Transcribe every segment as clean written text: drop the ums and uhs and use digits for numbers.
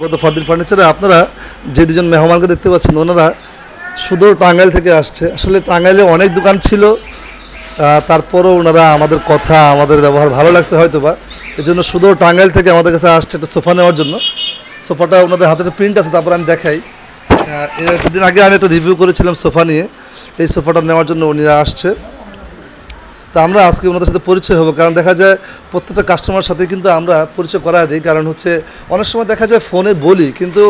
গত ফরদিন ফার্নিচারে আপনারা যে দুজন মেহমানকে দেখতে পাচ্ছেন ওনারা শুধু টাঙ্গাইল থেকে আসছে। আসলে টাঙ্গাইলে অনেক দোকান ছিল, তারপরও ওনারা আমাদের কথা আমাদের ব্যবহার ভালো লাগছে হয়তো বা, এই জন্য শুধু টাঙ্গাইল থেকে আমাদের কাছে আসছে একটা সোফা নেওয়ার জন্য। সোফাটা ওনাদের হাতে একটা প্রিন্ট আছে, তারপর আমি দেখাই। কিছুদিন আগে আমি একটা রিভিউ করেছিলাম সোফা নিয়ে, এই সোফাটা নেওয়ার জন্য উনিরা আসছে। তা আমরা আজকে ওনাদের সাথে পরিচয় হবো, কারণ দেখা যায় প্রত্যেকটা কাস্টমার সাথে কিন্তু আমরা পরিচয় করায় দিই। কারণ হচ্ছে অনেক সময় দেখা যায় ফোনে বলি, কিন্তু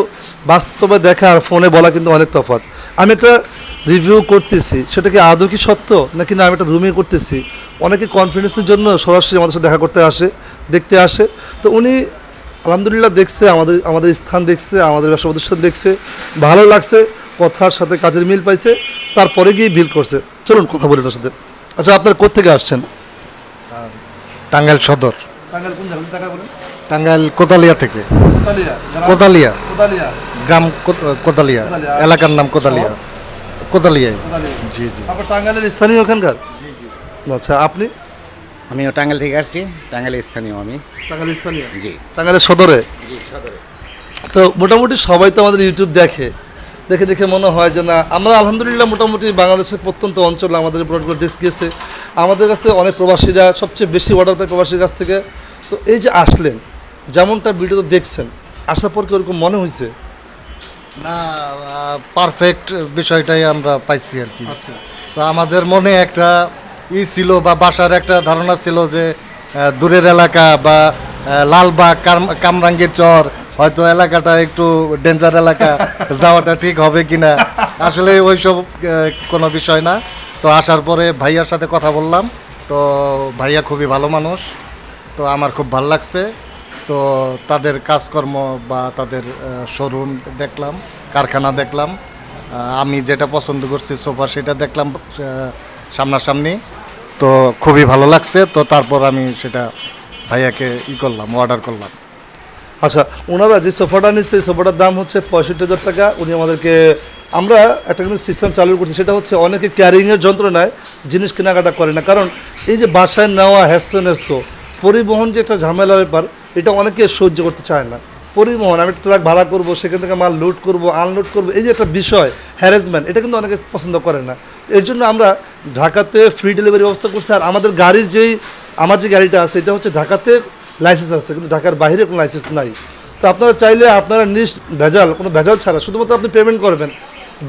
বাস্তবে দেখা আর ফোনে বলা কিন্তু অনেক তফাৎ। আমি একটা রিভিউ করতেছি, সেটা কি আদৌ কি সত্য নাকি না আমি একটা রুমে করতেছি। অনেকে কনফিডেন্সের জন্য সরাসরি আমাদের সাথে দেখা করতে আসে, দেখতে আসে। তো উনি আলহামদুলিল্লাহ দেখছে, আমাদের স্থান দেখছে, আমাদের ব্যবসা প্রতিষ্ঠান দেখছে, ভালো লাগছে, কথার সাথে কাজের মিল পাইছে, তারপরে গিয়ে বিল করছে। চলুন কথা বলি তার সাথে। আচ্ছা, আপনার কোত্থেকে আসছেন? টাঙ্গাইল সদর। টাঙ্গাইল কোন জায়গা বলেন? টাঙ্গাইল কোদালিয়া থেকে। কোদালিয়া গ্রাম, কোদালিয়া এলাকার নাম কোদালিয়া। কোদালিয়া, জি জি। আপনার টাঙ্গাইলের স্থানীয় ওখানকার? জি জি। আচ্ছা, আপনি? আমিও টাঙ্গাইল থেকে আসছি, টাঙ্গাইলের স্থানীয় আমি। টাঙ্গাইল স্থানীয়? জি। টাঙ্গাইলের সদরে? জি, সদরে। তো মোটামুটি সবাই তো আমাদের ইউটিউব দেখে, দেখে দেখে মনে হয় যে না, আমরা আলহামদুলিল্লাহ মোটামুটি বাংলাদেশের প্রত্যন্ত অঞ্চলে আমাদের প্রোডাক্টগুলো ডেস্ক গেছে। আমাদের কাছে অনেক প্রবাসীরা সবচেয়ে বেশি অর্ডার পায় প্রবাসীর কাছ থেকে। তো এই যে আসলেন, যেমনটা ভিডিওতে দেখছেন, আসার পর কি ওরকম মনে হয়েছে? না, পারফেক্ট বিষয়টাই আমরা পাইছি আর কি। আচ্ছা। তো আমাদের মনে একটা ছিল বা বাসার একটা ধারণা ছিল যে দূরের এলাকা বা লালবাগ, কামরাঙ্গীর চর, হয়তো এলাকাটা একটু ডেঞ্জার এলাকা, যাওয়াটা ঠিক হবে কিনা। আসলে ওইসব কোনো বিষয় না। তো আসার পরে ভাইয়ার সাথে কথা বললাম, তো ভাইয়া খুবই ভালো মানুষ, তো আমার খুব ভালো লাগছে। তো তাদের কাজকর্ম বা তাদের শোরুম দেখলাম, কারখানা দেখলাম, আমি যেটা পছন্দ করছি সোফা সেটা দেখলাম সামনাসামনি, তো খুবই ভালো লাগছে। তো তারপর আমি সেটা ভাইয়াকে করলাম, অর্ডার করলাম। আচ্ছা, ওনারা যে সোফাটা নিচ্ছে, এই সোফাটার দাম হচ্ছে 65,000 টাকা। উনি আমাদেরকে, আমরা একটা কিন্তু সিস্টেম চালু করছি, সেটা হচ্ছে অনেকে ক্যারিংয়ের যন্ত্রণায় জিনিস কেনাকাটা করে না। কারণ এই যে বাসায় নেওয়া হ্যাস্ত পরিবহন যে একটা ঝামেলার ব্যাপার, এটা অনেকে সহ্য করতে চায় না। পরিবহন, আমি ট্রাক ভাড়া করবো, সেখান থেকে মাল লোড করবো, আনলোড করবো, এই যে একটা বিষয় হ্যারাসমেন্ট, এটা কিন্তু অনেকে পছন্দ করে না। এর জন্য আমরা ঢাকাতে ফ্রি ডেলিভারি ব্যবস্থা করছি। আর আমাদের গাড়ির আমার যে গাড়িটা আছে, এটা হচ্ছে ঢাকাতে লাইসেন্স আছে, কিন্তু ঢাকার বাইরে কোনো লাইসেন্স নাই। তো আপনারা চাইলে আপনারা কোনো ভেজাল ছাড়া শুধুমাত্র আপনি পেমেন্ট করবেন,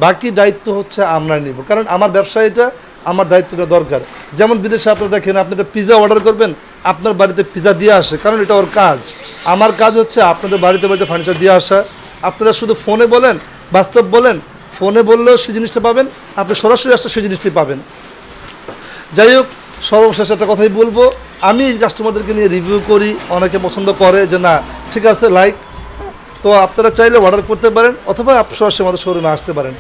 বাকি দায়িত্ব হচ্ছে আমরা নিব। কারণ আমার ব্যবসায়ীটা, আমার দায়িত্বটা দরকার। যেমন বিদেশে আপনারা দেখেন, আপনি একটা পিৎজা অর্ডার করবেন, আপনার বাড়িতে পিৎজা দিয়ে আসে, কারণ এটা ওর কাজ। আমার কাজ হচ্ছে আপনাদের বাড়িতে ফার্নিচার দিয়ে আসা। আপনারা শুধু ফোনে বলেন, বাস্তব বলেন, ফোনে বললেও সেই জিনিসটা পাবেন, আপনি সরাসরি আসলে সেই জিনিসটি পাবেন। যাই হোক, সর্বশেষ একটা কথাই বলবো, আমি কাস্টমারদেরকে নিয়ে রিভিউ করি, অনেকে পছন্দ করে যে না ঠিক আছে, লাইক। তো আপনারা চাইলে অর্ডার করতে পারেন, অথবা সরাসরি আমাদের শোরুমে আসতে পারেন।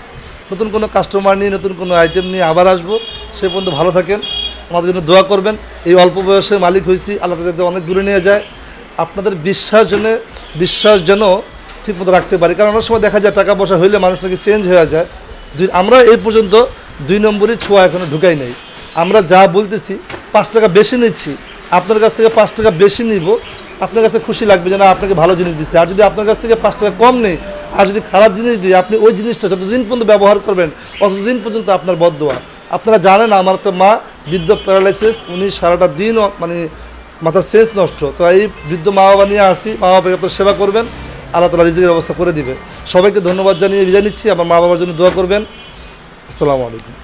নতুন কোনো কাস্টমার নিয়ে, নতুন কোনো আইটেম নিয়ে আবার আসবো। সে পর্যন্ত ভালো থাকেন, আমাদের জন্য দোয়া করবেন। এই অল্প বয়সে মালিক হয়েছি, আল্লাহ তাদের অনেক দূরে নিয়ে যায়। আপনাদের বিশ্বাস যেন ঠিকমতো রাখতে পারি। কারণ অনেক সময় দেখা যায় টাকা পয়সা হইলে মানুষ নাকি চেঞ্জ হয়ে যায়। আমরা এই পর্যন্ত 2 নম্বরই ছোঁয়া এখনও ঢুকাই নাই। আমরা যা বলতেছি 5 টাকা বেশি নিচ্ছি, আপনার কাছ থেকে 5 টাকা বেশি নিব, আপনার কাছে খুশি লাগবে যে না আপনাকে ভালো জিনিস দিচ্ছে। আর যদি আপনার কাছ থেকে 5 টাকা কম নেই, আর যদি খারাপ জিনিস দিই, আপনি ওই জিনিসটা যতদিন পর্যন্ত ব্যবহার করবেন ততদিন পর্যন্ত আপনার বদদোয়া। আপনারা জানেন, আমার একটা মা বৃদ্ধ প্যারালাইসিস, উনি সারাটা দিন মানে মাথার সেন্স নষ্ট। তো এই বৃদ্ধ মা বাবা নিয়ে আসি, মা বাবাকে আপনার সেবা করবেন, আল্লাহ তাআলা রিজিকের ব্যবস্থা করে দিবে। সবাইকে ধন্যবাদ জানিয়ে বিদায় নিচ্ছি। আমার মা বাবার জন্য দোয়া করবেন। আসসালামু আলাইকুম।